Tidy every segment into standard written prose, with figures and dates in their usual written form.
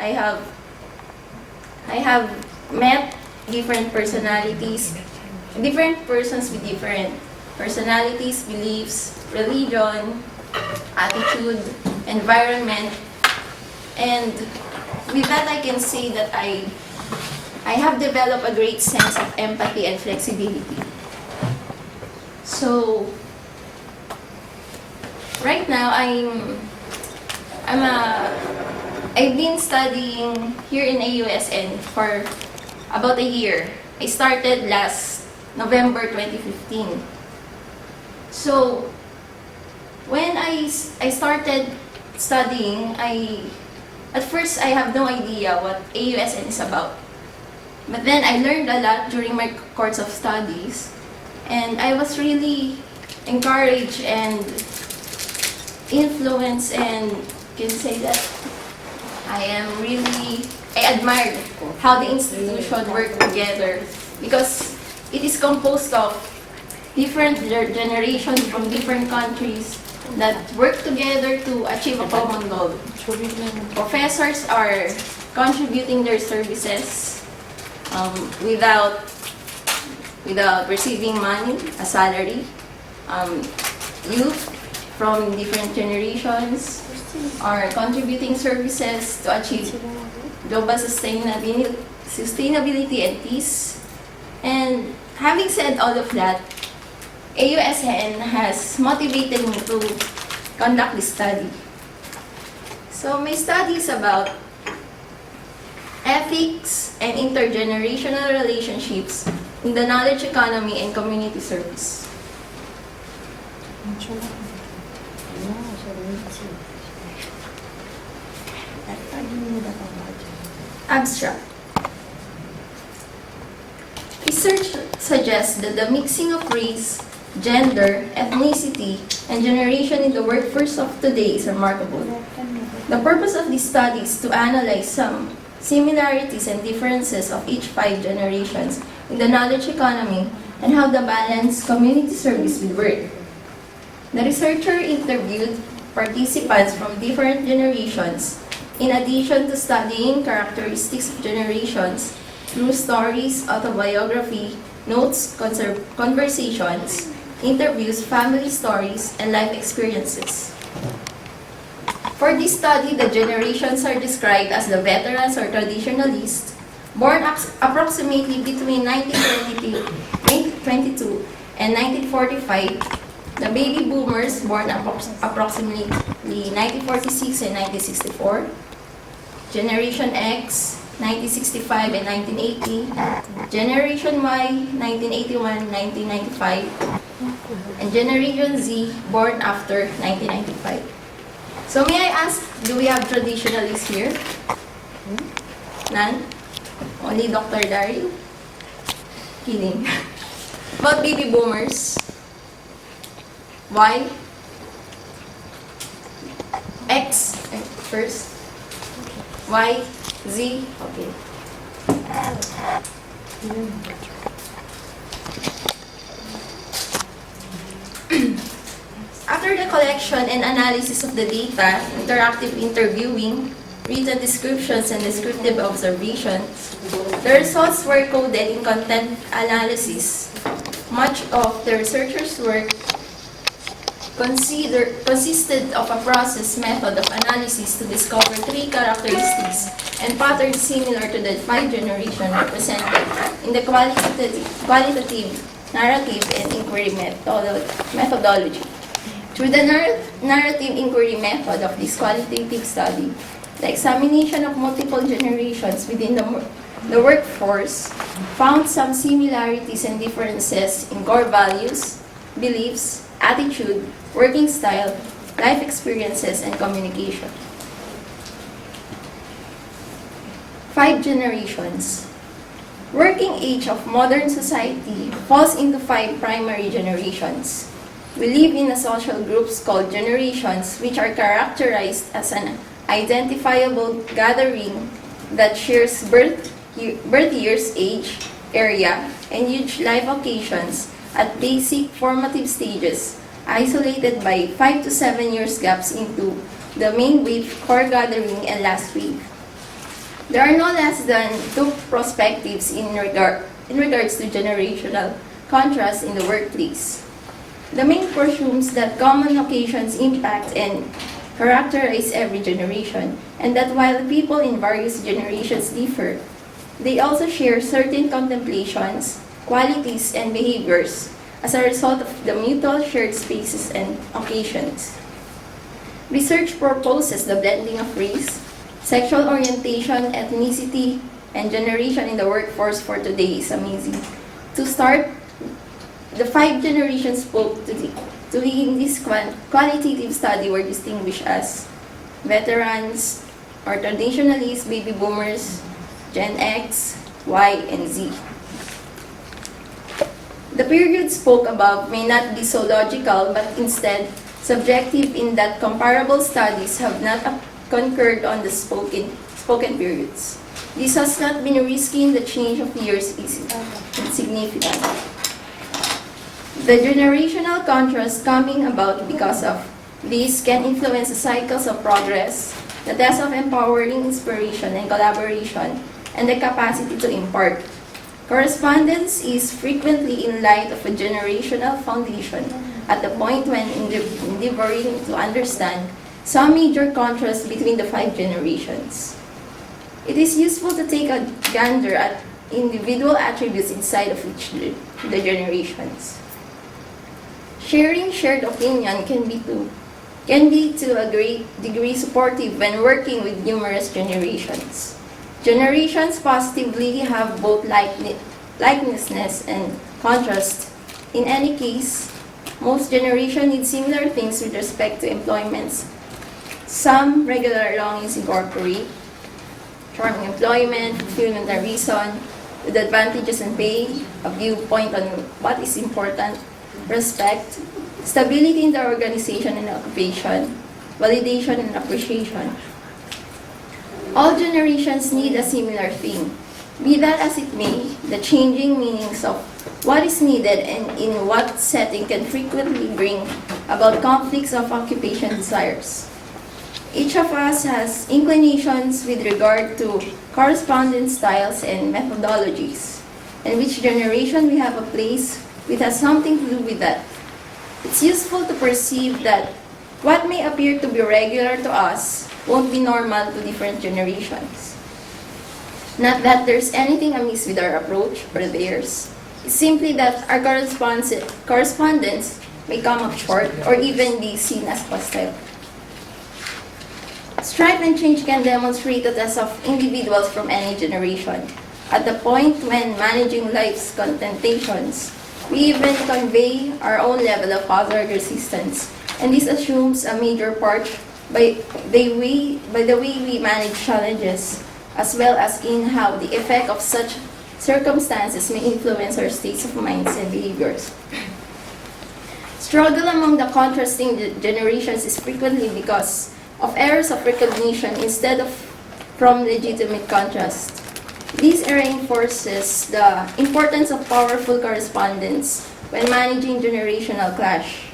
I have met different personalities, different persons with different personalities, beliefs, religion, attitude, environment, and with that I can say that I have developed a great sense of empathy and flexibility. So right now I've been studying here in AUSN for about a year. I started last November 2015. So when I started studying, at first I have no idea what AUSN is about. But then I learned a lot during my course of studies, and I was really encouraged and influenced, and can say that I admired how the institution worked together, because it is composed of different generations from different countries that work together to achieve a common goal. Professors are contributing their services without receiving money, a salary. Youth from different generations are contributing services to achieve global sustainability and peace. And having said all of that, AUSN has motivated me to conduct this study. So my study is about ethics and intergenerational relationships in the knowledge economy and community service. Abstract. Research suggests that the mixing of race, gender, ethnicity, and generation in the workforce of today is remarkable. The purpose of this study is to analyze some similarities and differences of each 5 generations in the knowledge economy and how the balanced community service will work. The researcher interviewed participants from different generations, in addition to studying characteristics of generations through stories, autobiography, notes, conversations, interviews, family stories, and life experiences. For this study, the generations are described as the veterans or traditionalists, born approximately between 1922 and 1945, the baby boomers, born approximately 1946 and 1964, Generation X, 1965 and 1980, Generation Y, 1981-1995, and Generation Z, born after 1995. So may I ask, do we have traditionalists here? None? Only Dr. Daryl? Kidding. About baby boomers? Y? X first? Y? Z? Okay. After the collection and analysis of the data, interactive interviewing, written descriptions, and descriptive observations, the results were coded in content analysis. Much of the researchers' work consisted of a process method of analysis to discover 3 characteristics and patterns similar to the 5 generations represented in the qualitative, narrative, and inquiry methodology. Through the narrative inquiry method of this qualitative study, the examination of multiple generations within the workforce found some similarities and differences in core values, beliefs, attitude, working style, life experiences, and communication. 5 generations. Working age of modern society falls into 5 primary generations. We live in a social groups called generations, which are characterized as an identifiable gathering that shares birth years, age, area, and huge life occasions at basic formative stages, isolated by 5 to 7 years gaps into the main wave, core gathering, and last wave. There are no less than two perspectives in regards to generational contrast in the workplace. The main presumes that common occasions impact and characterize every generation, and that while people in various generations differ, they also share certain contemplations, qualities, and behaviors as a result of the mutual shared spaces and occasions. Research proposes the blending of race, sexual orientation, ethnicity, and generation in the workforce for today is amazing. To start, the 5 generations spoke to in this qualitative study were distinguished as veterans or traditionalists, baby boomers, Gen X, Y, and Z. The period spoke above may not be so logical, but instead subjective in that comparable studies have not concurred on the spoken periods. This has not been risky in the change of years is insignificant. The generational contrast coming about because of this can influence the cycles of progress, the test of empowering inspiration and collaboration, and the capacity to impart. Correspondence is frequently in light of a generational foundation at the point when endeavoring to understand some major contrast between the 5 generations. It is useful to take a gander at individual attributes inside of each the generations. Sharing shared opinion can be to a great degree supportive when working with numerous generations. Generations positively have both likenesses and contrast. In any case, most generations need similar things with respect to employments. Some regular longings incorporate charming employment, fulfillment and reason, with advantages and pay, a viewpoint on what is important, respect, stability in the organization and occupation, validation and appreciation. All generations need a similar thing. Be that as it may, the changing meanings of what is needed and in what setting can frequently bring about conflicts of occupation desires. Each of us has inclinations with regard to correspondence styles and methodologies, and which generation we have a place which has something to do with that. It's useful to perceive that what may appear to be regular to us won't be normal to different generations. Not that there's anything amiss with our approach or theirs. It's simply that our correspondence may come up short or even be seen as hostile. Strife and change can demonstrate the test of individuals from any generation. At the point when managing life's contentations, we even convey our own level of hazard resistance, and this assumes a major part by the way we manage challenges, as well as in how the effect of such circumstances may influence our states of minds and behaviors. Struggle among the contrasting generations is frequently because of errors of recognition instead of from legitimate contrast. This reinforces the importance of powerful correspondence when managing generational clash.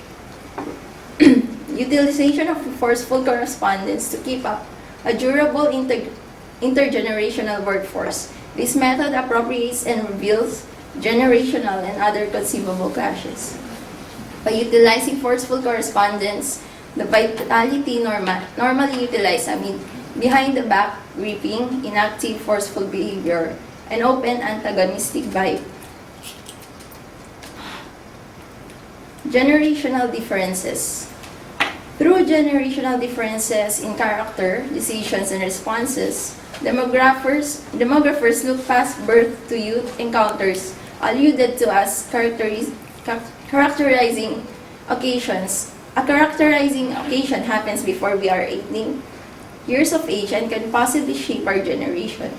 Utilization of forceful correspondence to keep up a durable intergenerational workforce. This method appropriates and reveals generational and other conceivable clashes. By utilizing forceful correspondence, the vitality normally utilized behind the back, gripping, inactive, forceful behavior, and open antagonistic vibe. Generational differences. Through generational differences in character, decisions, and responses, demographers look past birth to youth encounters alluded to as characterizing occasions. A characterizing occasion happens before we are 18 years of age and can possibly shape our generation.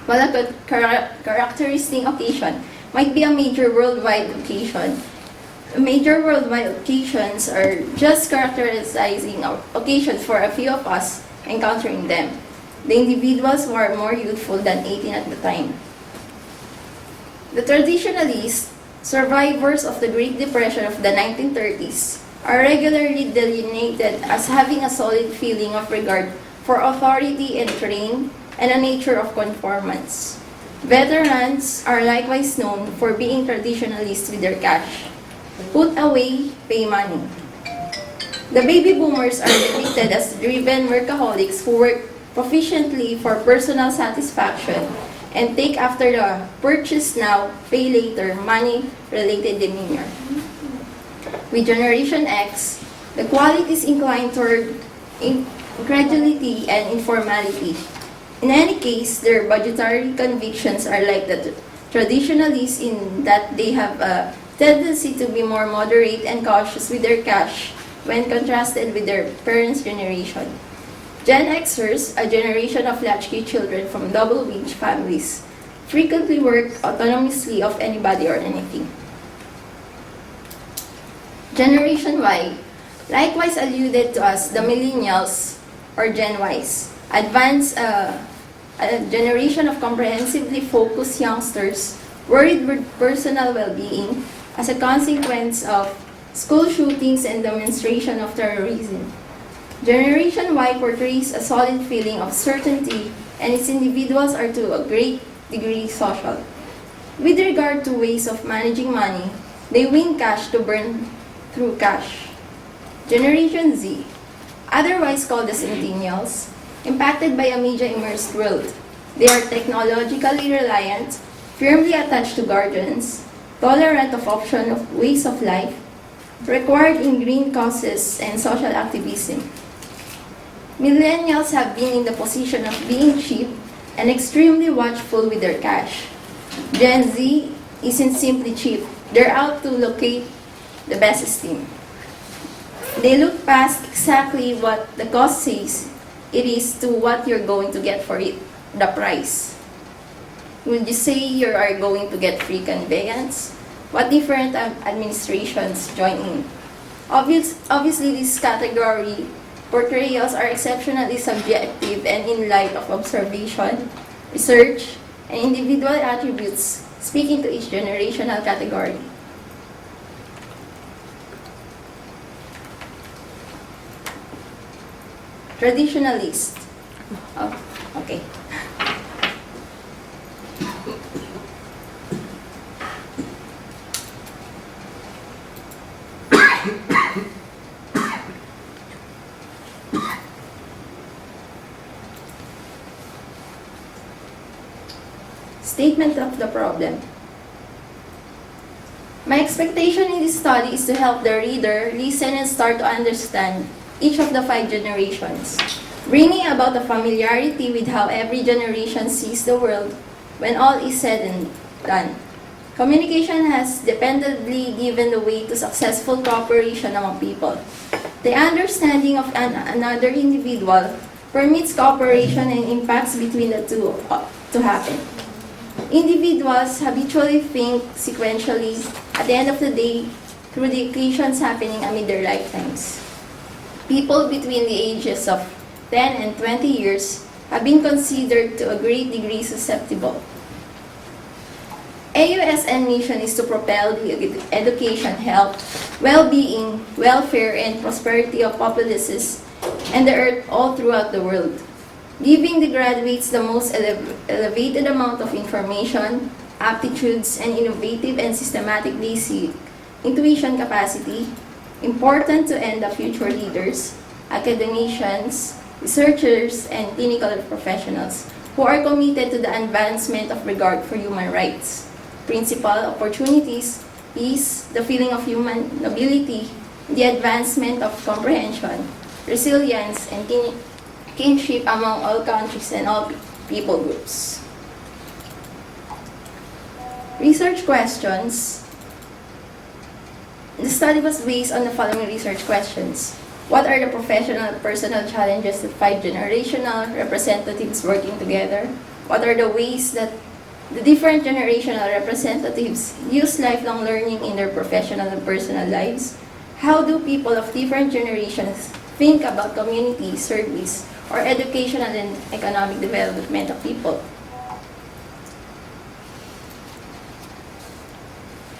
While a characterizing occasion might be a major worldwide occasion, major worldwide occasions are just characterizing occasions for a few of us encountering them, the individuals who are more youthful than 18 at the time. The traditionalists, survivors of the Great Depression of the 1930s, are regularly delineated as having a solid feeling of regard for authority and trained, and a nature of conformance. Veterans are likewise known for being traditionalists with their cash. Put away, pay money. The baby boomers are depicted as driven workaholics who work proficiently for personal satisfaction and take after the purchase now, pay later, money-related demeanor. With Generation X, the qualities inclined toward incredulity and informality. In any case, their budgetary convictions are like the traditionalists in that they have a tendency to be more moderate and cautious with their cash when contrasted with their parents' generation. Gen Xers, a generation of latchkey children from double-wage families, frequently work autonomously of anybody or anything. Generation Y, likewise alluded to as the millennials or Gen Ys, advanced a generation of comprehensively focused youngsters worried with personal well-being as a consequence of school shootings and demonstration of terrorism. Generation Y portrays a solid feeling of certainty, and its individuals are to a great degree social. With regard to ways of managing money, they win cash to burn through cash. Generation Z, otherwise called the Centennials, impacted by a media-immersed world. They are technologically reliant, firmly attached to guardians, tolerant of option of ways of life, required in green causes and social activism. Millennials have been in the position of being cheap and extremely watchful with their cash. Gen Z isn't simply cheap, they're out to locate the best esteem. They look past exactly what the cost says it is to what you're going to get for it, the price. Would you say you are going to get free conveyance? What different administrations join in? Obviously, this category portrayals are exceptionally subjective and in light of observation, research, and individual attributes speaking to each generational category. Traditionalist. Oh, okay. Statement of the problem. My expectation in this study is to help the reader listen and start to understand each of the 5 generations, bringing about a familiarity with how every generation sees the world when all is said and done. Communication has dependably given the way to successful cooperation among people. The understanding of another individual permits cooperation and impacts between the two to happen. Individuals habitually think sequentially at the end of the day through the occasions happening amid their lifetimes. People between the ages of 10 and 20 years have been considered to a great degree susceptible. AUSN mission is to propel the education, health, well-being, welfare, and prosperity of populaces and the earth all throughout the world, giving the graduates the most elevated amount of information, aptitudes, and innovative and systematic basic intuition capacity, important to end the future leaders, academicians, researchers, and clinical professionals who are committed to the advancement of regard for human rights, principal opportunities, peace, the feeling of human nobility, the advancement of comprehension, resilience, and kinship among all countries and all people groups. Research questions. The study was based on the following research questions. What are the professional and personal challenges that 5 generational representatives working together? What are the ways that the different generational representatives use lifelong learning in their professional and personal lives? How do people of different generations think about community, service, or educational and economic development of people?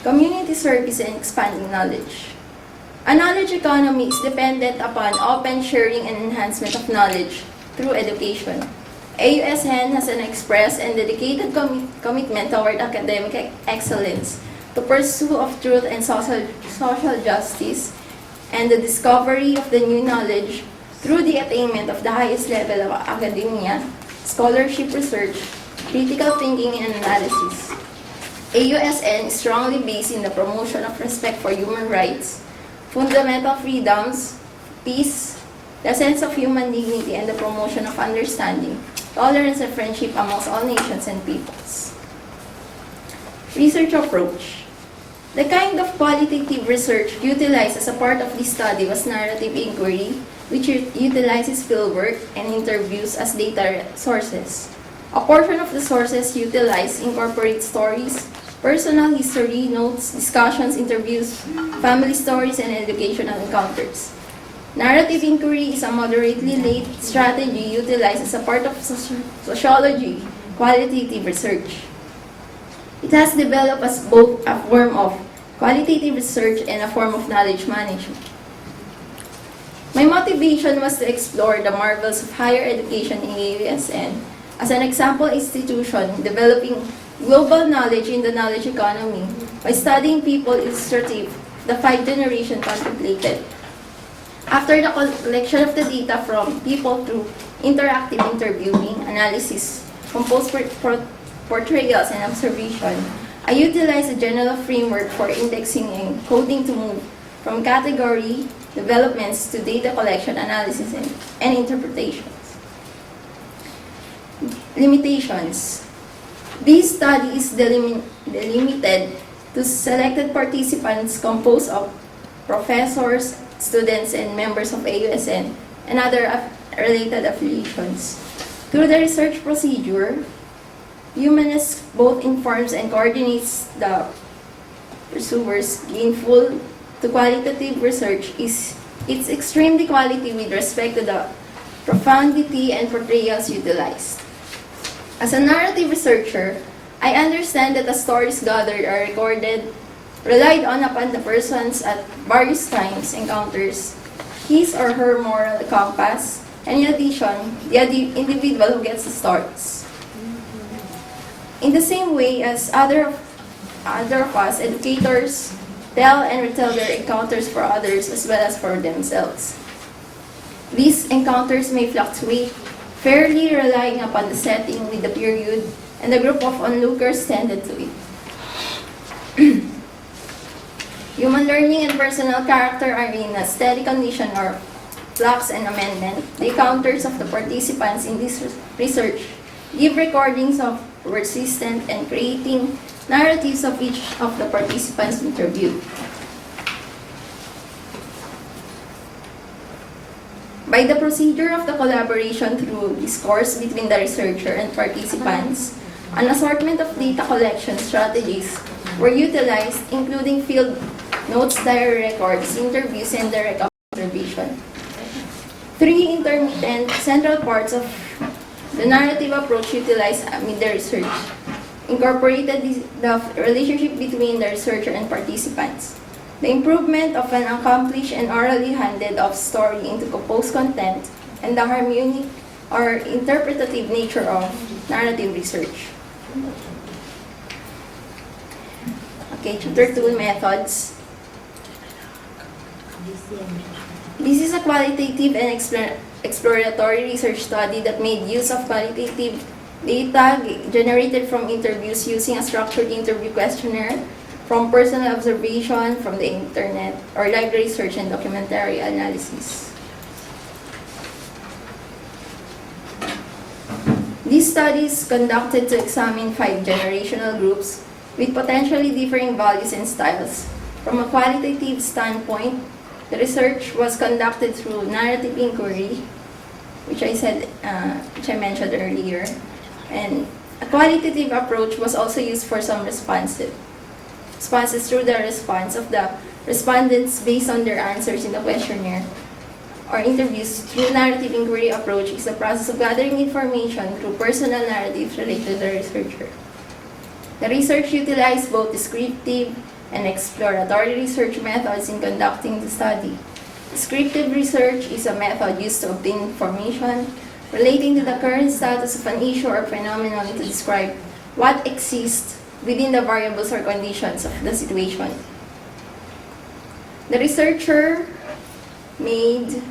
Community service and expanding knowledge. A knowledge economy is dependent upon open sharing and enhancement of knowledge through education. AUSN has an express and dedicated commitment toward academic excellence, to pursue of truth and social justice, and the discovery of the new knowledge through the attainment of the highest level of academia, scholarship research, critical thinking, and analysis. AUSN is strongly based in the promotion of respect for human rights, fundamental freedoms, peace, the sense of human dignity, and the promotion of understanding, tolerance, and friendship amongst all nations and peoples. Research approach. The kind of qualitative research utilized as a part of this study was narrative inquiry, which utilizes fieldwork and interviews as data sources. A portion of the sources utilized incorporate stories, personal history, notes, discussions, interviews, family stories, and educational encounters. Narrative inquiry is a moderately late strategy utilized as a part of sociology qualitative research. It has developed as both a form of qualitative research and a form of knowledge management. My motivation was to explore the marvels of higher education in AUSN as an example institution developing global knowledge in the knowledge economy by studying people illustrative, the 5th generation contemplated. After the collection of the data from people through interactive interviewing, analysis, composed portrayals, and observation, I utilized a general framework for indexing and coding to move from category developments to data collection, analysis, and interpretations. Limitations. This study is delimited to selected participants composed of professors, students, and members of AUSN and other related affiliations. Through the research procedure, Humanist both informs and coordinates the pursuers gainful to qualitative research is its extremely quality with respect to the profundity and portrayals utilized. As a narrative researcher, I understand that the stories gathered are recorded, relied on upon the persons at various times encounters his or her moral compass, and in addition, the individual who gets the stories. In the same way as other of us, educators tell and retell their encounters for others as well as for themselves. These encounters may fluctuate, fairly relying upon the setting with the period and the group of onlookers tended to it. Human learning and personal character are in a steady condition or flux and amendment. The encounters of the participants in this research give recordings of persistent and creating narratives of each of the participants interviewed. By the procedure of the collaboration through discourse between the researcher and participants, an assortment of data collection strategies were utilized, including field notes, diary records, interviews, and direct observation. 3 intermittent central parts of the narrative approach utilized amid the research incorporated the relationship between the researcher and participants, the improvement of an accomplished and orally handed off story into composed content, and the harmonic or interpretative nature of narrative research. Okay, chapter 2, methods. This is a qualitative and exploratory research study that made use of qualitative data generated from interviews using a structured interview questionnaire, from personal observation, from the internet, or library search and documentary analysis. These studies conducted to examine 5 generational groups with potentially differing values and styles. From a qualitative standpoint, the research was conducted through narrative inquiry, which I mentioned earlier, and a qualitative approach was also used for some responses through the response of the respondents based on their answers in the questionnaire or interviews. Through narrative inquiry approach is the process of gathering information through personal narratives related to the researcher. The research utilized both descriptive and exploratory research methods in conducting the study. Descriptive research is a method used to obtain information relating to the current status of an issue or phenomenon to describe what exists within the variables or conditions of the situation. The researcher made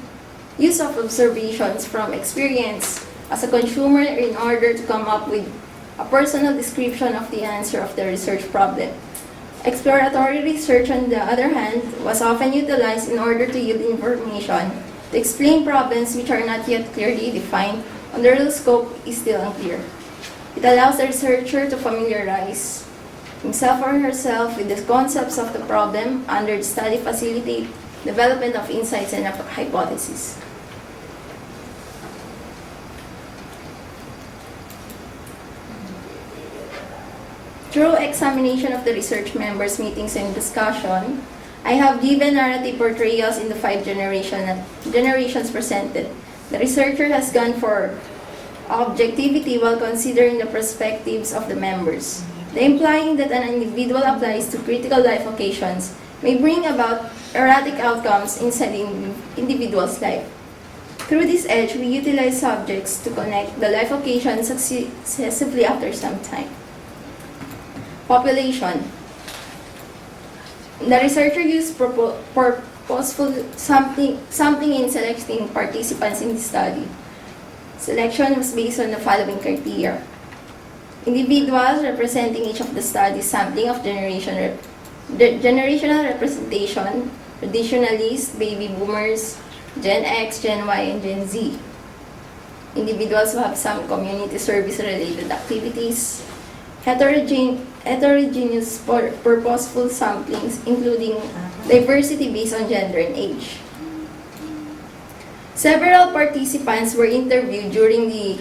use of observations from experience as a consumer in order to come up with a personal description of the answer of the research problem. Exploratory research, on the other hand, was often utilized in order to yield information to explain problems which are not yet clearly defined or their real scope is still unclear. It allows the researcher to familiarize himself or herself with the concepts of the problem under the study, facilitate development of insights and hypotheses. Through examination of the research members' meetings and discussion, I have given narrative portrayals in the 5 generations presented. The researcher has gone for objectivity while considering the perspectives of the members. The implying that an individual applies to critical life occasions may bring about erratic outcomes inside the individual's life. Through this edge, we utilize subjects to connect the life occasion successively after some time. Population. The researcher used purposeful sampling in selecting participants in the study. Selection was based on the following criteria. Individuals representing each of the studies, sampling of generational representation, traditionalists, baby boomers, Gen X, Gen Y, and Gen Z. Individuals who have some community service-related activities. Heterogeneous purposeful samplings, including diversity based on gender and age. Several participants were interviewed during the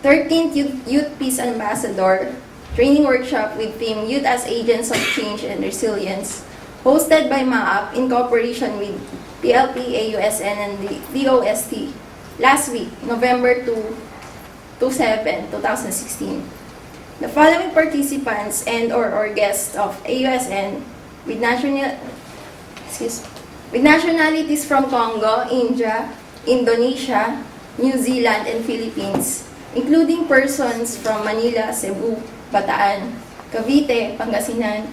13th Youth Peace Ambassador training workshop with theme Youth as Agents of Change and Resilience, hosted by MAAP in cooperation with PLP, AUSN, and the DOST last week, November 2016. The following participants and/or guests of AUSN with nationalities from Congo, India, Indonesia, New Zealand, and Philippines, including persons from Manila, Cebu, Bataan, Cavite, Pangasinan,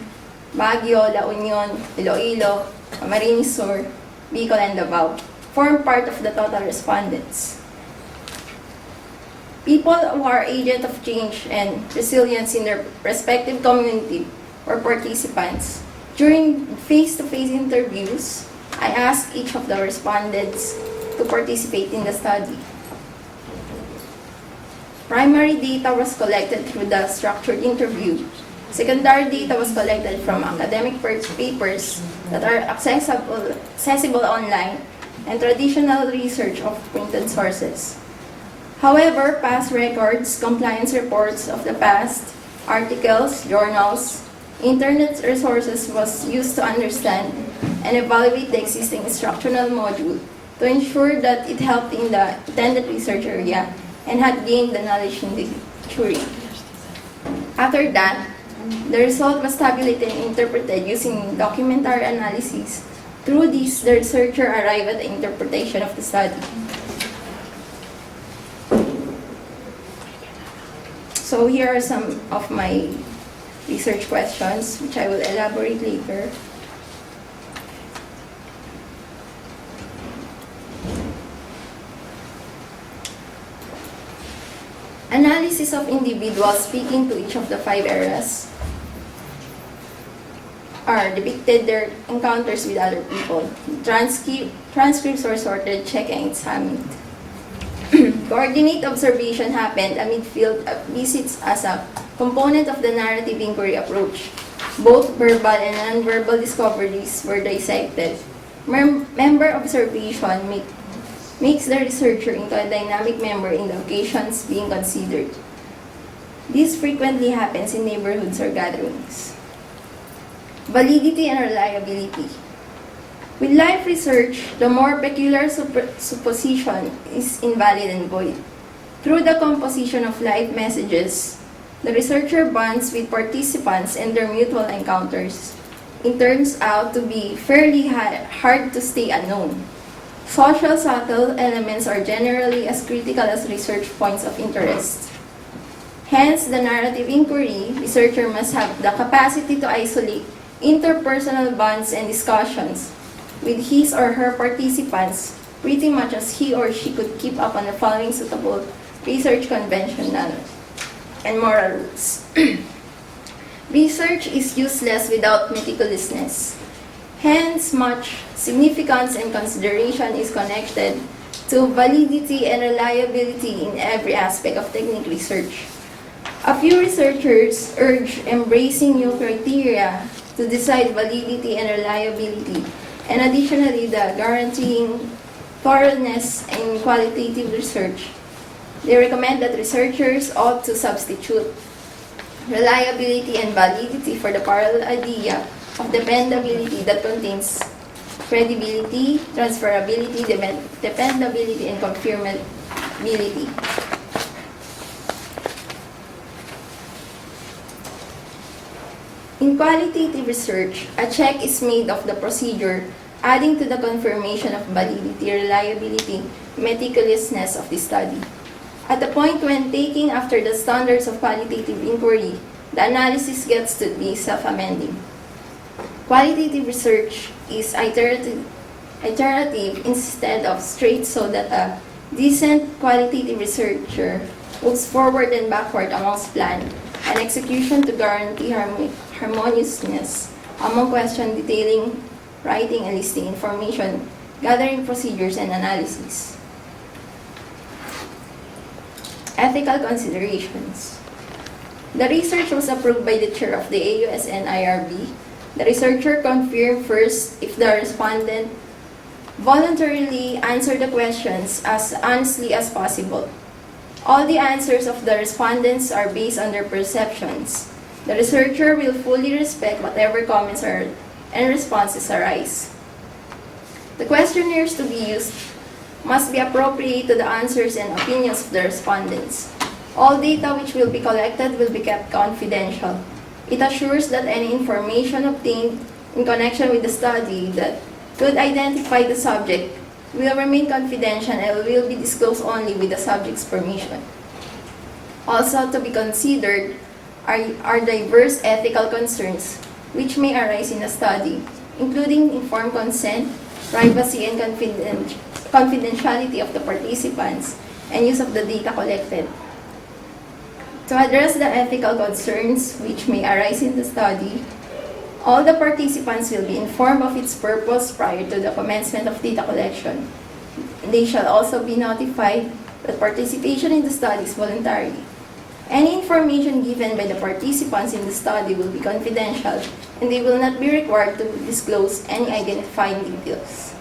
Baguio, La Union, Iloilo, Camarines Sur, Bicol, and Davao, form part of the total respondents. People who are agents of change and resilience in their respective community or participants. During face-to-face interviews, I asked each of the respondents to participate in the study. Primary data was collected through the structured interview. Secondary data was collected from academic papers that are accessible online and traditional research of printed sources. However, past records, compliance reports of the past, articles, journals, internet resources was used to understand and evaluate the existing instructional module to ensure that it helped in the intended research area and had gained the knowledge in the theory. After that, the result was tabulated and interpreted using documentary analysis. Through this, the researcher arrived at the interpretation of the study. So here are some of my research questions, which I will elaborate later. Analysis of individuals speaking to each of the 5 eras are depicted their encounters with other people. Transcripts were sorted, checked, and examined. Coordinate observation happened amid field visits as a component of the narrative inquiry approach. Both verbal and non-verbal discoveries were dissected. Member observation makes the researcher into a dynamic member in the occasions being considered. This frequently happens in neighborhoods or gatherings. Validity and reliability. With life research, the more peculiar supposition is invalid and void. Through the composition of live messages, the researcher bonds with participants and their mutual encounters. It turns out to be fairly hard to stay unknown. Social subtle elements are generally as critical as research points of interest. Hence, the narrative inquiry researcher must have the capacity to isolate interpersonal bonds and discussions with his or her participants pretty much as he or she could keep up on the following suitable research conventional and moral rules. Research is useless without meticulousness. Hence, much significance and consideration is connected to validity and reliability in every aspect of technical research. A few researchers urge embracing new criteria to decide validity and reliability, and additionally the guaranteeing thoroughness in qualitative research. They recommend that researchers ought to substitute reliability and validity for the parallel idea of dependability that contains credibility, transferability, dependability, and confirmability. In qualitative research, a check is made of the procedure, adding to the confirmation of validity, reliability, meticulousness of the study. At the point when taking after the standards of qualitative inquiry, the analysis gets to be self-amending. Qualitative research is iterative instead of straight, so that a decent qualitative researcher moves forward and backward amongst plan and execution to guarantee harmoniousness among question detailing, writing, and listing information, gathering procedures, and analysis. Ethical considerations. The research was approved by the chair of the AUSN IRB. The researcher confirmed first if the respondent voluntarily answered the questions as honestly as possible. All the answers of the respondents are based on their perceptions. The researcher will fully respect whatever comments and responses arise. The questionnaires to be used must be appropriate to the answers and opinions of the respondents. All data which will be collected will be kept confidential. It assures that any information obtained in connection with the study that could identify the subject will remain confidential and will be disclosed only with the subject's permission. Also to be considered are diverse ethical concerns which may arise in a study, including informed consent, privacy and confidentiality of the participants, and use of the data collected. To address the ethical concerns which may arise in the study, all the participants will be informed of its purpose prior to the commencement of data collection. They shall also be notified that participation in the study is voluntary. Any information given by the participants in the study will be confidential, and they will not be required to disclose any identifying details.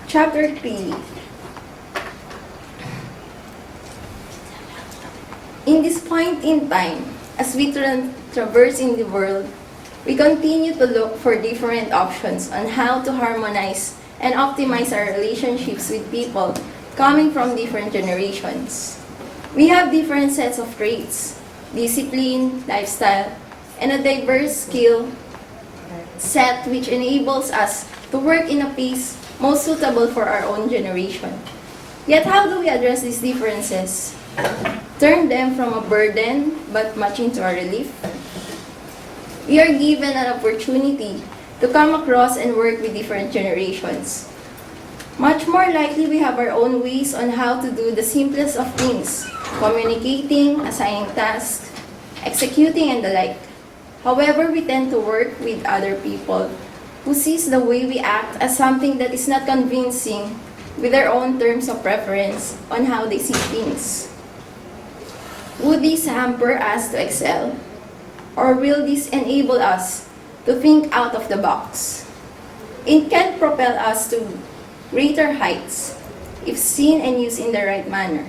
Chapter 3. In this point in time, as we traverse in the world, we continue to look for different options on how to harmonize and optimize our relationships with people coming from different generations. We have different sets of traits, discipline, lifestyle, and a diverse skill set which enables us to work in a pace most suitable for our own generation. Yet how do we address these differences? Turn them from a burden but much into a relief? We are given an opportunity to come across and work with different generations. Much more likely, we have our own ways on how to do the simplest of things, communicating, assigning tasks, executing, and the like. However, we tend to work with other people who sees the way we act as something that is not convincing with their own terms of preference on how they see things. Would this hamper us to excel? Or will this enable us to think out of the box? It can propel us to greater heights if seen and used in the right manner.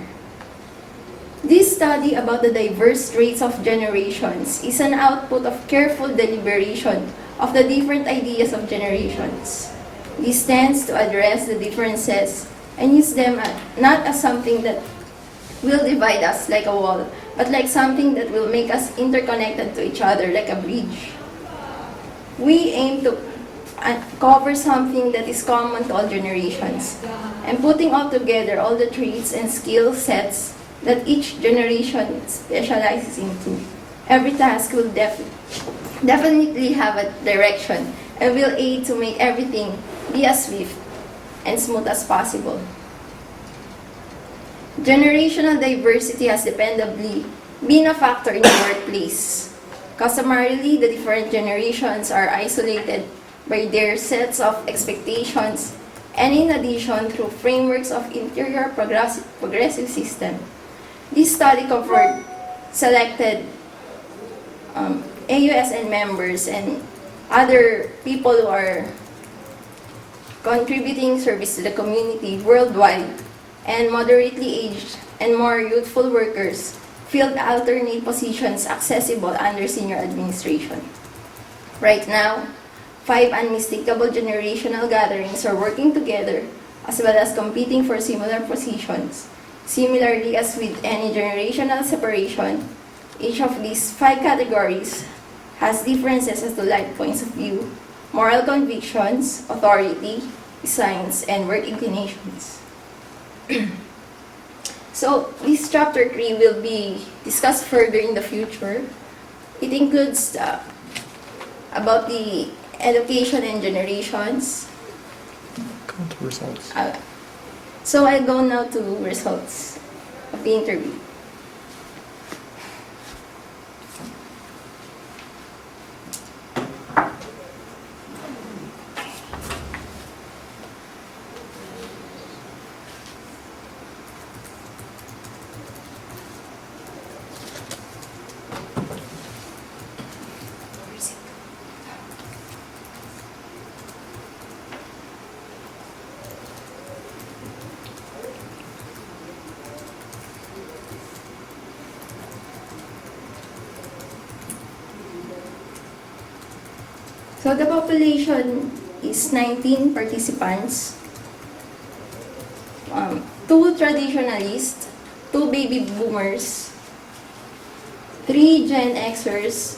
This study about the diverse traits of generations is an output of careful deliberation of the different ideas of generations. This tends to address the differences and use them not as something that will divide us like a wall, but like something that will make us interconnected to each other like a bridge. We aim to cover something that is common to all generations, and putting all together all the traits and skill sets that each generation specializes into. Every task will definitely have a direction and will aid to make everything be as swift and smooth as possible. Generational diversity has dependably been a factor in the workplace. Customarily, the different generations are isolated by their sets of expectations, and in addition, through frameworks of interior progressive system. This study covered selected AUSN members and other people who are contributing service to the community worldwide, and moderately aged and more youthful workers filled alternate positions accessible under senior administration. Right now, 5 unmistakable generational gatherings are working together as well as competing for similar positions. Similarly, as with any generational separation, each of these 5 categories has differences as to life points of view, moral convictions, authority, designs, and work inclinations. So, this chapter 3 will be discussed further in the future. It includes about the education and generations. Come to results. So I'll go now to results of the interview. So the population is 19 participants, 2 traditionalists, 2 baby boomers, 3 Gen Xers,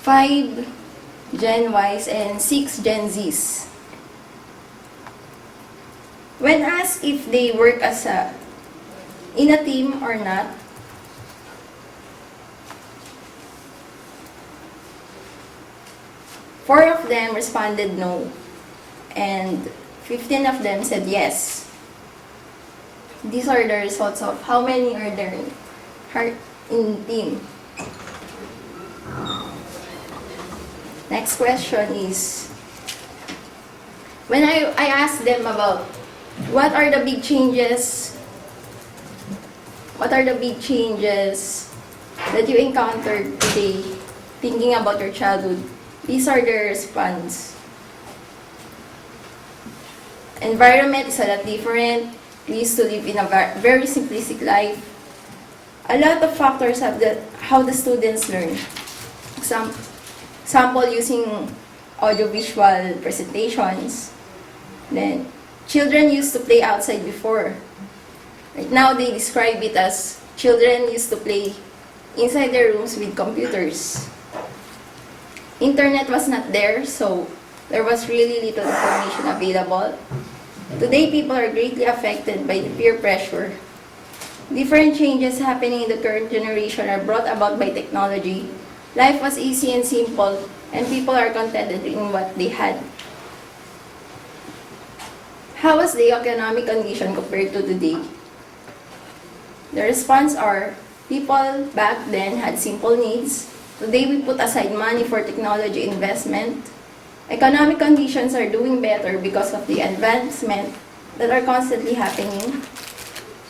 5 Gen Ys, and 6 Gen Zs. When asked if they work as in a team or not, 4 of them responded no, and 15 of them said yes. These are the results of how many are there in team. Next question is, when I asked them about what are the big changes that you encountered today thinking about your childhood, these are the response. Environment is a lot different. We used to live in a very simplistic life. A lot of factors have how the students learn. Example, using audiovisual presentations. Then, children used to play outside before. Right now, they describe it as children used to play inside their rooms with computers. Internet was not there, so there was really little information available. Today, people are greatly affected by the peer pressure. Different changes happening in the current generation are brought about by technology. Life was easy and simple, and people are contented in what they had. How was the economic condition compared to today? The response are, people back then had simple needs. Today, we put aside money for technology investment. Economic conditions are doing better because of the advancement that are constantly happening.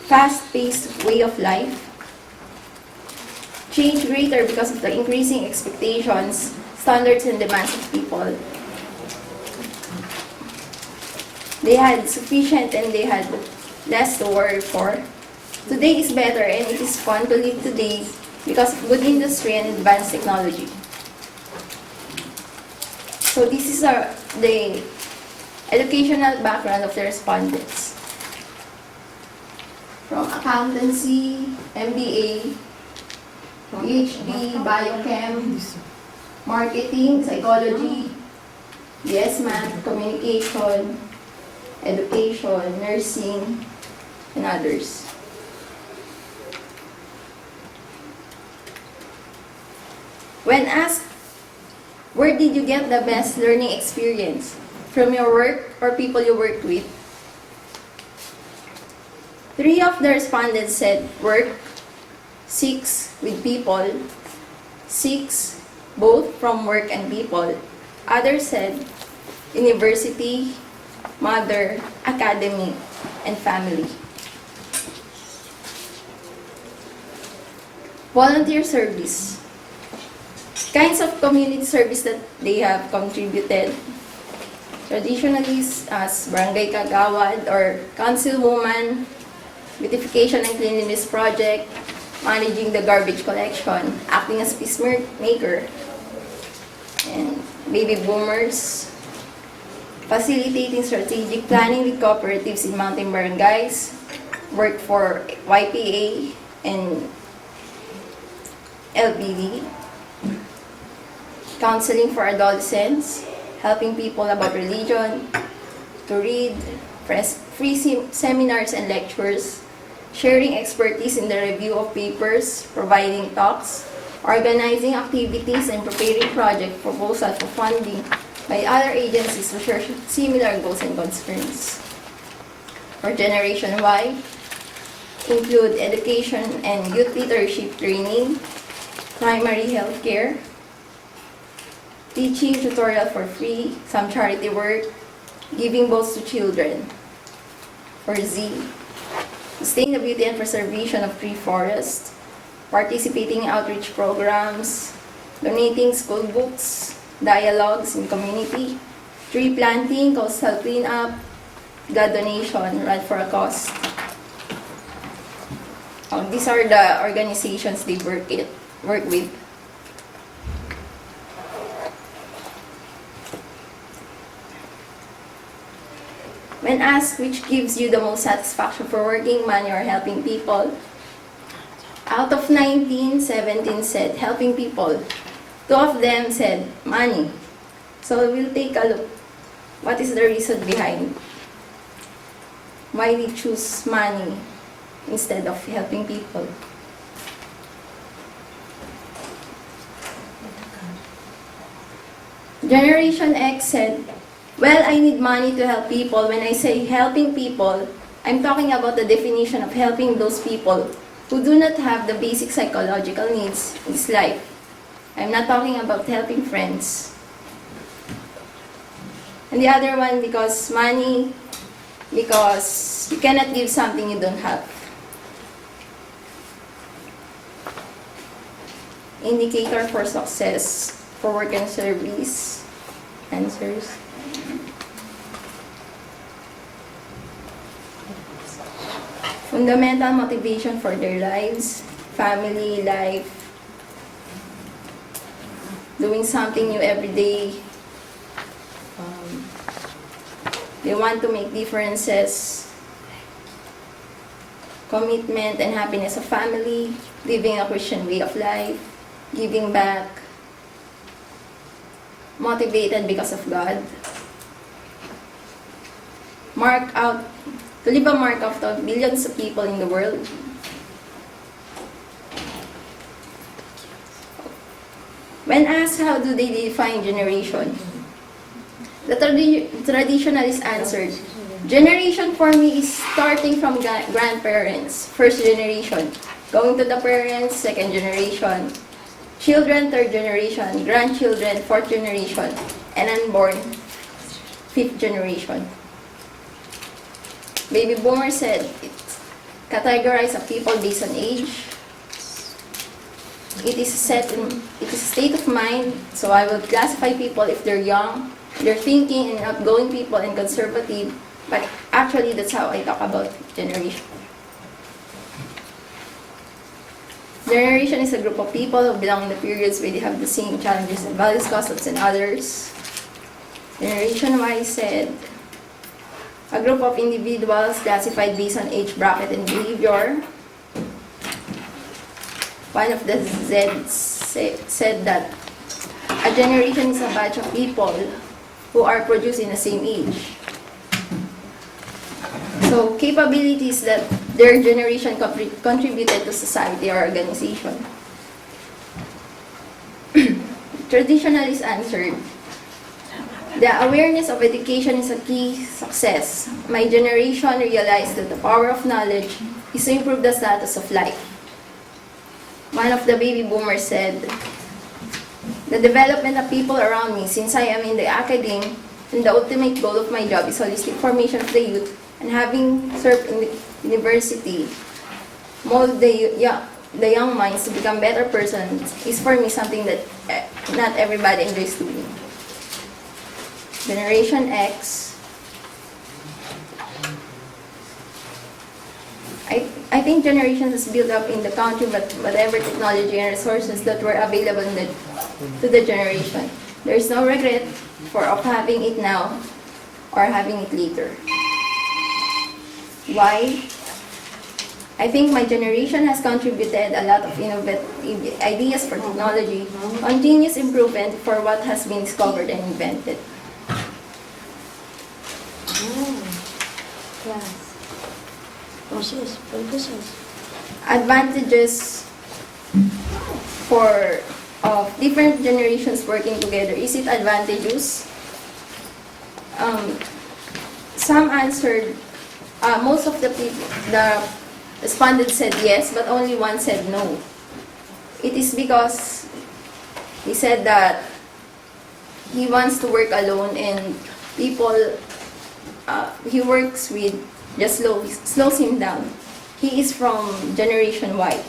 Fast-paced way of life. Change greater because of the increasing expectations, standards, and demands of people. They had sufficient and they had less to worry for. Today is better and it is fun to live today because of good industry and advanced technology. So this is the educational background of the respondents. From accountancy, MBA, PhD, biochem, marketing, psychology, BS Math, communication, education, nursing, and others. When asked, where did you get the best learning experience? From your work or people you worked with? 3 of the respondents said work, 6 with people, 6 both from work and people. Others said university, mother, academy, and family. Volunteer service. Kinds of community service that they have contributed. Traditionally as barangay kagawad or councilwoman, beautification and cleanliness project, managing the garbage collection, acting as peacemaker, and baby boomers, facilitating strategic planning with cooperatives in mountain barangays, work for YPA and LBD, counseling for adolescents, helping people about religion, to read, free seminars and lectures, sharing expertise in the review of papers, providing talks, organizing activities, and preparing project proposals for funding by other agencies who share similar goals and concerns. For Generation Y, include education and youth leadership training, primary health care, teaching tutorial for free, some charity work, giving books to children. For Z, sustainability and preservation of tree forests, participating in outreach programs, donating school books, dialogues in community, tree planting, coastal cleanup, blood donation, run for a cause. These are the organizations they work with. When asked which gives you the most satisfaction for working, money, or helping people, out of 19, 17 said helping people. 2 of them said money. So we'll take a look. What is the reason behind why we choose money instead of helping people? Generation X said, well, I need money to help people. When I say helping people, I'm talking about the definition of helping those people who do not have the basic psychological needs in this life. I'm not talking about helping friends. And the other one, because money, because you cannot give something you don't have. Indicator for success for work and service. Answers. Fundamental motivation for their lives, family, life, doing something new every day. They want to make differences, commitment and happiness of family, living a Christian way of life, giving back, motivated because of God, to leave a mark of the billions of people in the world. When asked how do they define generation, the traditionalist answered, generation for me is starting from grandparents, first generation, going to the parents, second generation, children, third generation, grandchildren, fourth generation, and unborn, fifth generation. Baby Boomer said it categorizes a people based on age. It is a state of mind, so I will classify people if they're young, they're thinking and outgoing people and conservative, but actually that's how I talk about generation. Generation is a group of people who belong in the periods where they have the same challenges and values, customs, and others. Generation Y said, a group of individuals classified based on age bracket and behavior. One of the Zs said that A generation is a batch of people who are produced in the same age. So, capabilities that their generation contributed to society or organization. Traditional is answered. The awareness of education is a key success. My generation realized that the power of knowledge is to improve the status of life. One of the baby boomers said, the development of people around me, since I am in the academe, and the ultimate goal of my job is holistic formation of the youth, and having served in the university, mold the young minds to become better persons, is for me something that not everybody enjoys doing. Generation X, I think generation has built up in the country whatever technology and resources that were available to the generation. There is no regret of having it now or having it later. Why? I think my generation has contributed a lot of innovative ideas for technology, continuous improvement for what has been discovered and invented. Class. Process. Purposes. Advantages for different generations working together. Is it advantageous? Some answered, most of the people, the respondents said yes, but only one said no. It is because he said that he wants to work alone and people he works with just slows him down. He is from Generation Y.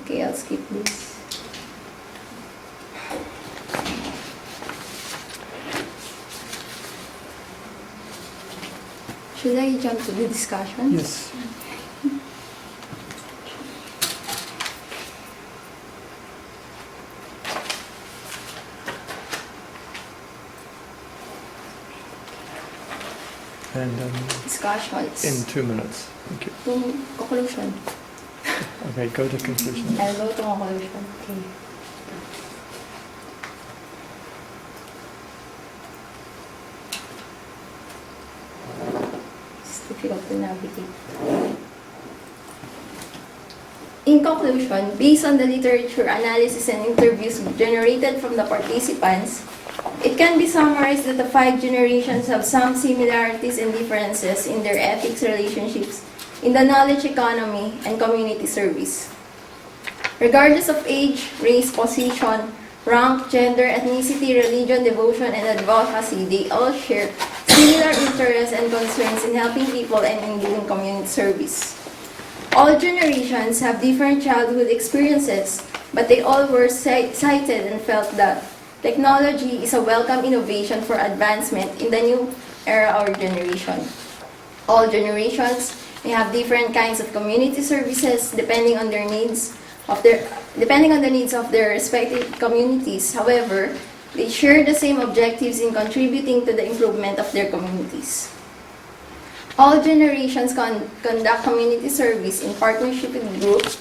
Okay, I'll skip this. Should I jump to the discussion? Yes. And Discussions. in 2 minutes. Thank you. Conclusion. Okay, go to conclusion. I'll go to conclusion. Okay. It's difficult to navigate. In conclusion, based on the literature analysis and interviews generated from the participants, it can be summarized that the 5 generations have some similarities and differences in their ethics, relationships, in the knowledge economy, and community service. Regardless of age, race, position, rank, gender, ethnicity, religion, devotion, and advocacy, they all share similar interests and concerns in helping people and in doing community service. All generations have different childhood experiences, but they all were cited and felt that technology is a welcome innovation for advancement in the new era or generation. All generations may have different kinds of community services depending on the needs of their respective communities. However, they share the same objectives in contributing to the improvement of their communities. All generations conduct community service in partnership with groups.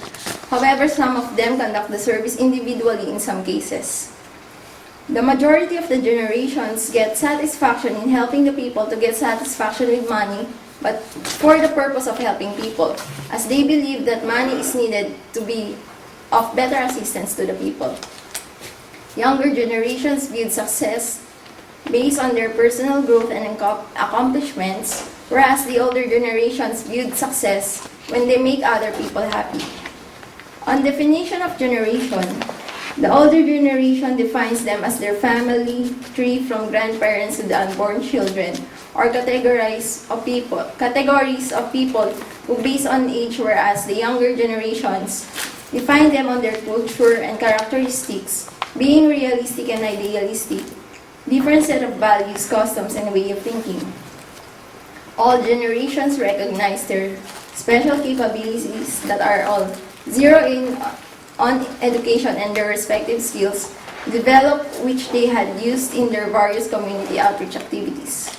However, some of them conduct the service individually in some cases. The majority of the generations get satisfaction in helping the people to get satisfaction with money, but for the purpose of helping people, as they believe that money is needed to be of better assistance to the people. Younger generations viewed success based on their personal growth and accomplishments, whereas the older generations viewed success when they make other people happy. On definition of generation, the older generation defines them as their family tree from grandparents to the unborn children, or categories of people who based on age, whereas the younger generations define them on their culture and characteristics, being realistic and idealistic, different set of values, customs, and way of thinking. All generations recognize their special capabilities that are all zero in on education and their respective skills developed which they had used in their various community outreach activities.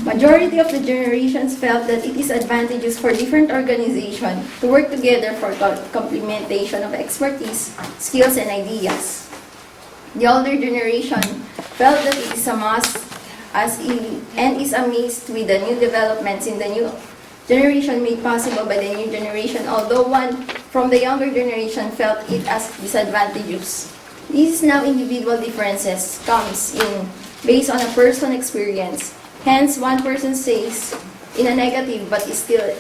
Majority of the generations felt that it is advantageous for different organizations to work together for complementation of expertise, skills, and ideas. The older generation felt that it is a must and is amazed with the new developments in the new generation made possible by the new generation, although one from the younger generation felt it as disadvantageous. These now individual differences comes in based on a personal experience. Hence, one person says in a negative but is still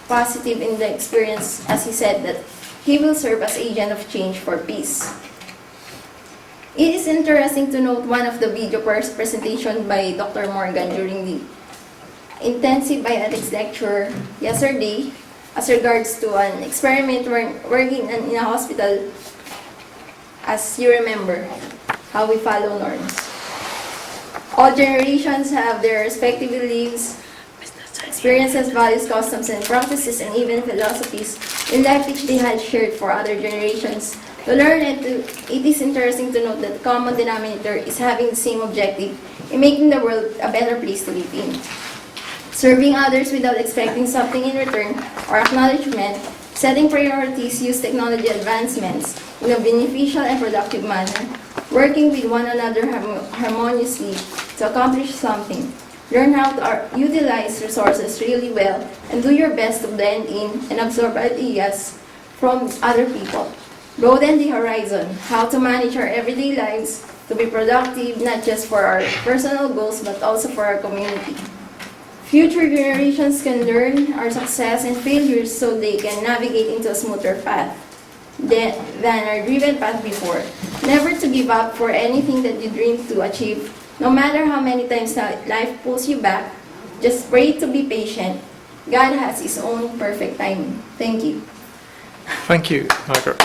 positive in the experience, as he said that he will serve as agent of change for peace. It is interesting to note one of the video presentation by Dr. Morgan during the intensive bioethics lecture yesterday as regards to an experiment working in a hospital. As you remember, how we follow norms. All generations have their respective beliefs, experiences, values, customs, and practices, and even philosophies in life which they had shared for other generations. To learn it is interesting to note that the common denominator is having the same objective in making the world a better place to live in. Serving others without expecting something in return or acknowledgement, setting priorities, use technology advancements in a beneficial and productive manner, working with one another harmoniously to accomplish something. Learn how to utilize resources really well and do your best to blend in and absorb ideas from other people. Broaden the horizon, how to manage our everyday lives to be productive not just for our personal goals but also for our community. Future generations can learn our success and failures so they can navigate into a smoother path than our driven path before. Never to give up for anything that you dream to achieve. No matter how many times life pulls you back, just pray to be patient. God has His own perfect timing. Thank you. Thank you, Margaret.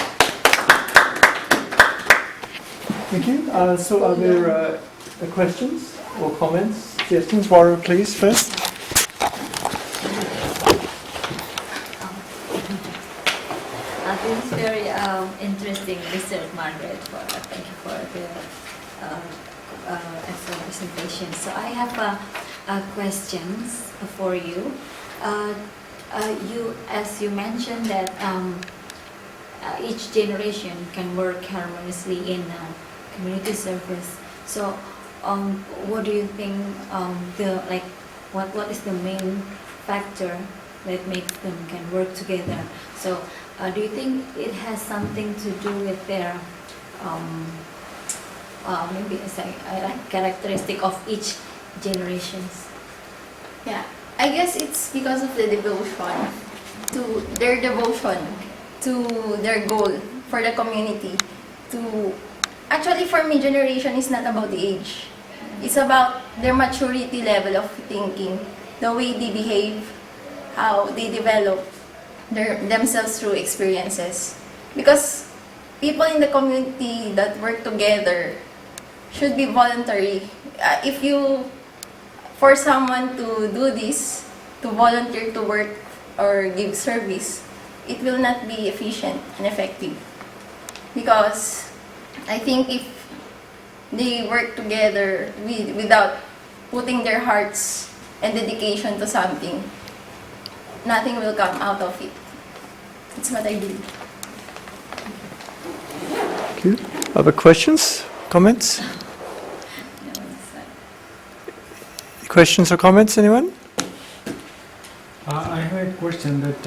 Thank you. So are there questions or comments, suggestions? Warren, please, first. This is very interesting research, Margaret. Thank you for the excellent presentation. So I have questions for you. As you mentioned that each generation can work harmoniously in community service. So, what do you think? What is the main factor that makes them can work together? So, do you think it has something to do with their maybe it's a characteristic of each generations? Yeah, I guess it's because of the devotion to their goal for the community. Actually, for me, generation is not about the age. It's about their maturity level of thinking, the way they behave, how they develop themselves through experiences. Because people in the community that work together should be voluntary. If you force someone to do this, to volunteer to work or give service, it will not be efficient and effective. Because I think if they work together without putting their hearts and dedication to something, nothing will come out of it. That's what I believe. Thank you. Other questions, comments? Questions or comments, anyone? I have a question that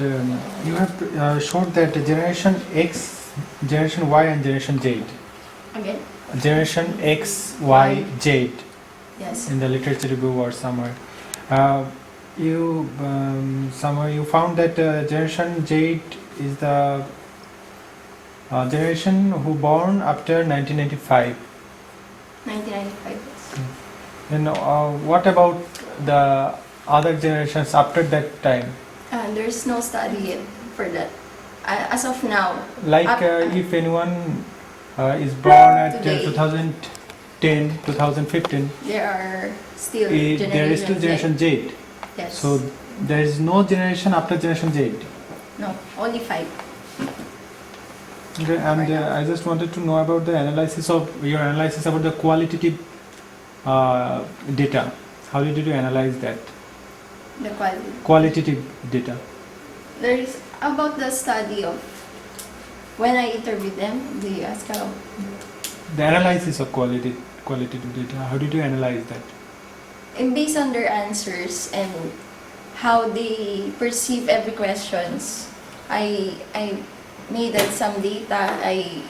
you have shown that Generation X, Generation Y and Generation Z. Again? Generation X, Y, Z Yes. in the literature review or somewhere. You somewhere you found that Generation Z is the generation who born after 1995. 1995. Yes. And what about the other generations after that time? There's no study yet for that. As of now. Like if anyone is born at Today. 2010, 2015, There are still there is still Generation Z. Yes. So there is no generation after Generation Z. No, only 5. Okay, and I just wanted to know about the analysis of your analysis about the qualitative data. How did you analyze that? The quality. Qualitative data. There is about the study of when I interviewed them. Do you ask how? The analysis of qualitative data. How did you analyze that? And based on their answers and how they perceive every questions, I made some data. I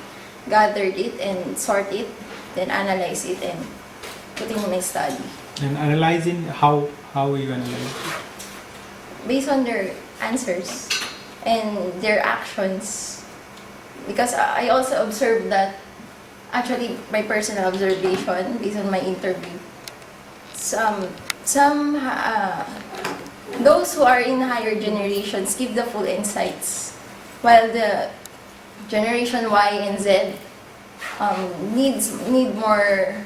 gathered it and sort it, then analyze it and put it in my study. And analyzing how you analyze it? Based on their answers and their actions, because I also observed that, actually my personal observation based on my interview, those who are in higher generations give the full insights, while the generation Y and Z need more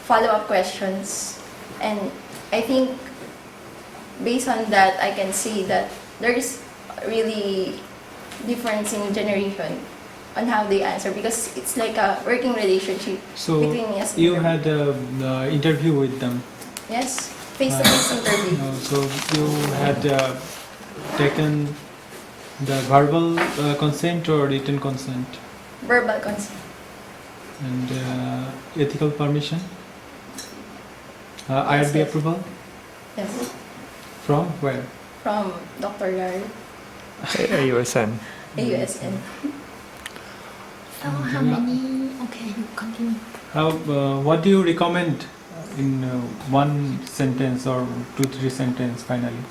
follow-up questions. And I think based on that, I can see that there is really difference in generation on how they answer, because it's like a working relationship So between us. you had an interview with them. Yes, face-to-face interview. So you had taken the verbal consent or written consent Verbal consent. and ethical permission, IRB yes. approval Yes, from where? from Dr. Gary, AUSN. AUSN. So how many? Okay, you continue. What do you recommend in one sentence or 2-3 sentences finally?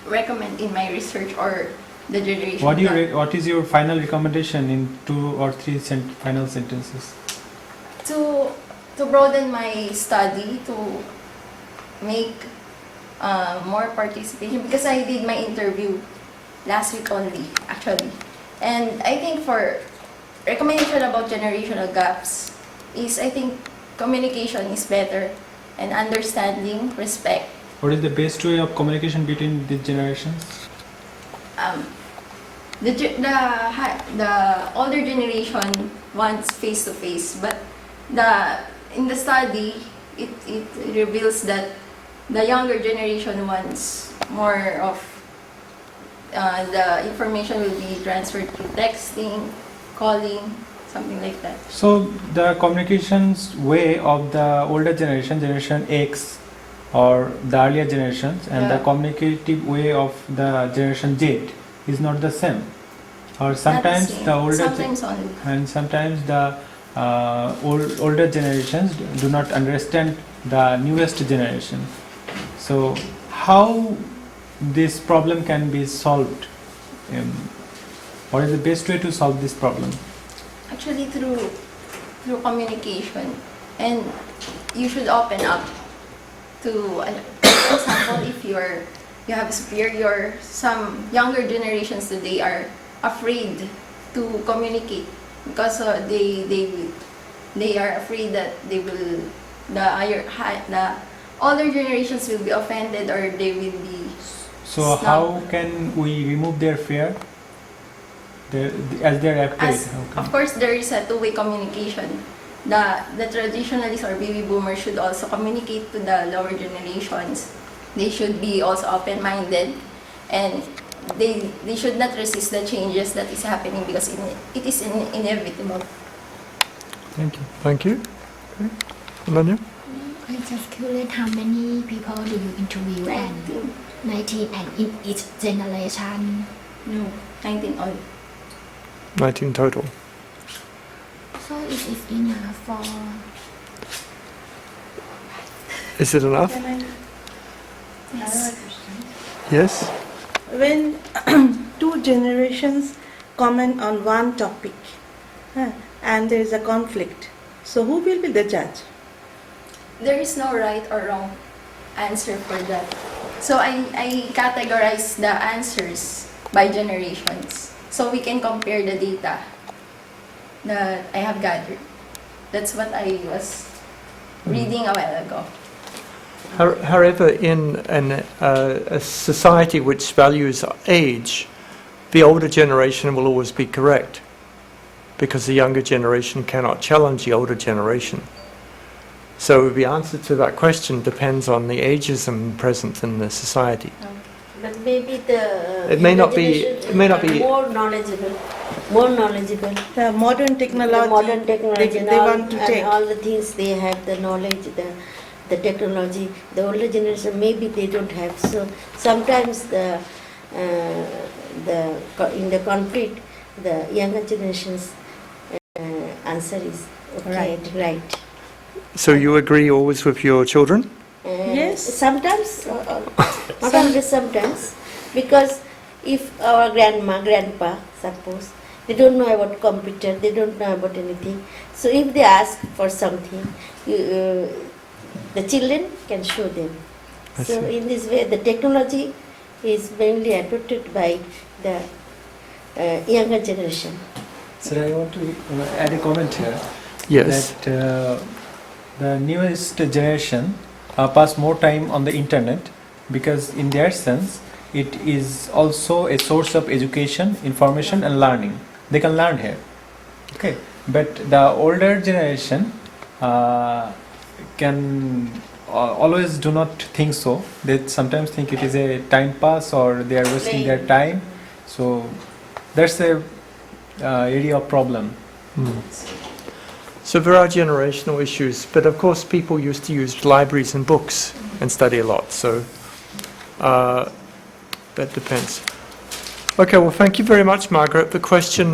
Recommend in my research or the generation. What is your final recommendation in 2 or 3 final sentences? To broaden my study, to make more participation, because I did my interview last week only, actually. And I think for recommendation about generational gaps is, I think communication is better, and understanding, respect. What is the best way of communication between the generations? The older generation wants face-to-face, but in the study, it reveals that the younger generation wants more of the information will be transferred through texting, calling, something like that. So the communications way of the older generation X, or the earlier generations, and the Yeah. communicative way of the generation Z is not the same. Or sometimes Not the older sometimes only. and sometimes the older generations do not understand the newest generation. So how this problem can be solved? What is the best way to solve this problem? Actually, through communication, and you should open up to, for example, if you have superior, some younger generations today are afraid to communicate because they are afraid that the older generations will be offended, or they will be So how can we remove their fear? As they're afraid. Of course, there is a two-way communication. The traditionalists or baby boomers should also communicate to the lower generations. They should be also open-minded, and they should not resist the changes that is happening, because it is inevitable. Thank you. Thank you. Okay. Ananya? I just curious, how many people do you interview? And 19, and in each generation? No, 19 all. 19 total. So it is enough for... Is it enough? Yes. Yes? When two generations comment on one topic and there is a conflict, so who will be the judge? There is no right or wrong answer for that. So I categorize the answers by generations, so we can compare the data that I have gathered. That's what I was reading a while ago. However, in a society which values age, the older generation will always be correct, because the younger generation cannot challenge the older generation. So the answer to that question depends on the ageism present in the society. But maybe the It may not be- generation it may not are be- more knowledgeable, more knowledgeable. The modern technology, The modern technology they, and, they all, want to and take. all the things they have, the knowledge, the technology. The older generation maybe they don't have. So sometimes in the conflict, the younger generation's answer is okay, right. So you agree always with your children? Yes. Sometimes, not always sometimes, because if our grandpa, suppose, they don't know about computer, they don't know about anything. So if they ask for something, the children can show them. I So see. in this way, the technology is mainly adopted by the younger generation. So I want to add a comment here. Yes. That the newest generation pass more time on the internet because in their sense it is also a source of education, information and learning. They can learn here. Okay, but the older generation can always do not think so. They sometimes think it is a time pass or they are wasting their time. So that's a area of problem. So there are generational issues, but of course people used to use libraries and books and study a lot, so that depends. Okay, well thank you very much, Margaret. The question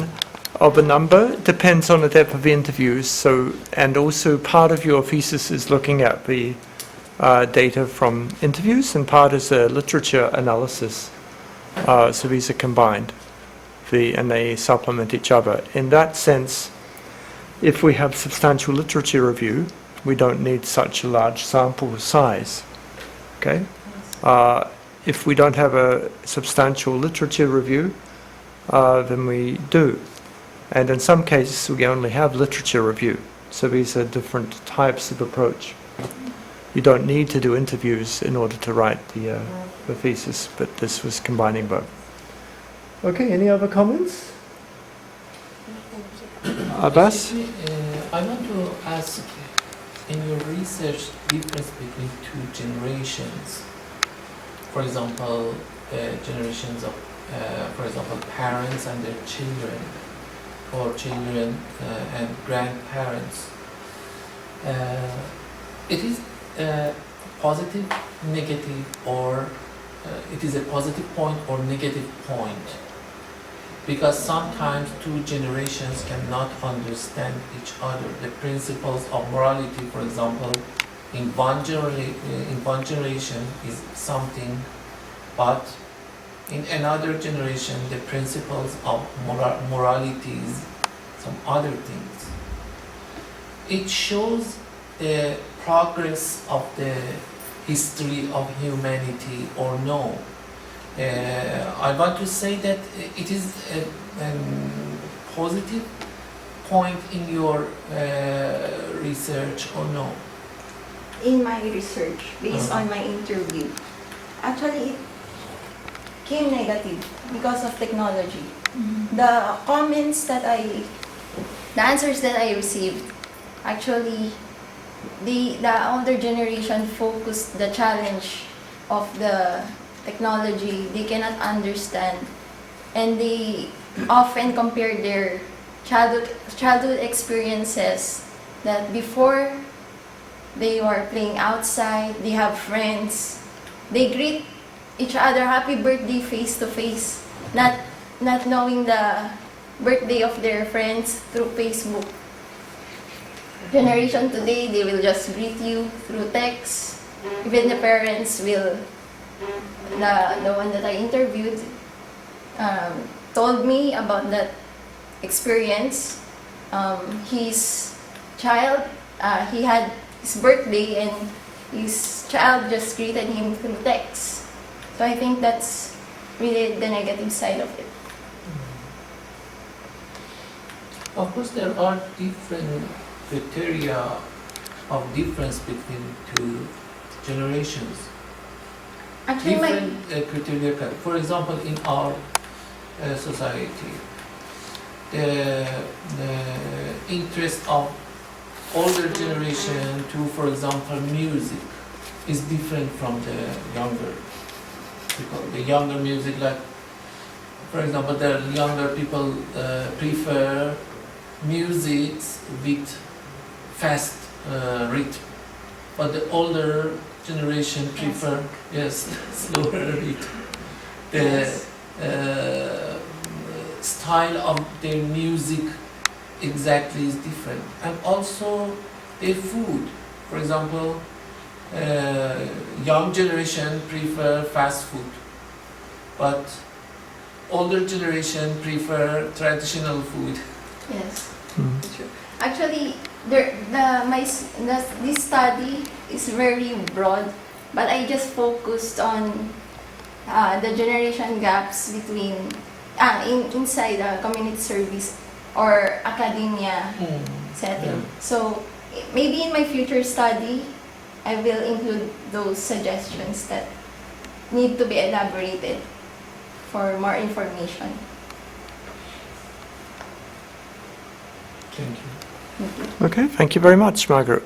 of a number depends on the depth of the interviews, so, and also part of your thesis is looking at the data from interviews and part is a literature analysis. So these are combined and they supplement each other. In that sense, if we have substantial literature review, we don't need such a large sample size. Okay? If we don't have a substantial literature review, then we do. And in some cases, we only have literature review. So these are different types of approach. You don't need to do interviews in order to write the thesis, but this was combining both. Okay, any other comments? Abbas? I want to ask, in your research, difference between two generations. For example, generations of, for example, parents and their children, or children and grandparents. It is positive, negative, or it is a positive point or negative point. Because sometimes two generations cannot understand each other. The principles of morality, for example, in one generation is something, but in another generation the principles of morality is some other things. It shows the progress of the history of humanity or no. I want to say that it is a positive point in your research or no? In my research, based on my interview, actually it came negative because of technology. The comments that the answers that I received, actually, the older generation focused the challenge of the technology. They cannot understand, and they often compare their childhood experiences that before they were playing outside, they have friends, they greet each other happy birthday face to face, not knowing the birthday of their friends through Facebook. Generation today, they will just greet you through text. Even the parents will, the one that I interviewed told me about that experience. His child, he had his birthday and his child just greeted him through text. So I think that's really the negative side of it. Of course, there are different criteria of difference between two generations. Actually, Different criteria. For example, in our society, the interest of older generation to, for example, music is different from the younger people. The younger music, like, for example, the younger people prefer music with fast rhythm, but the older generation prefer slower rhythm. The style of their music exactly is different, and also their food. For example, young generation prefer fast food, but older generation prefer traditional food. Yes, Mm. true. Actually, this study is very broad, but I just focused on the generation gaps between inside the community service or academia setting. So maybe in my future study, I will include those suggestions that need to be elaborated for more information. Thank you. Okay, thank you very much, Margaret.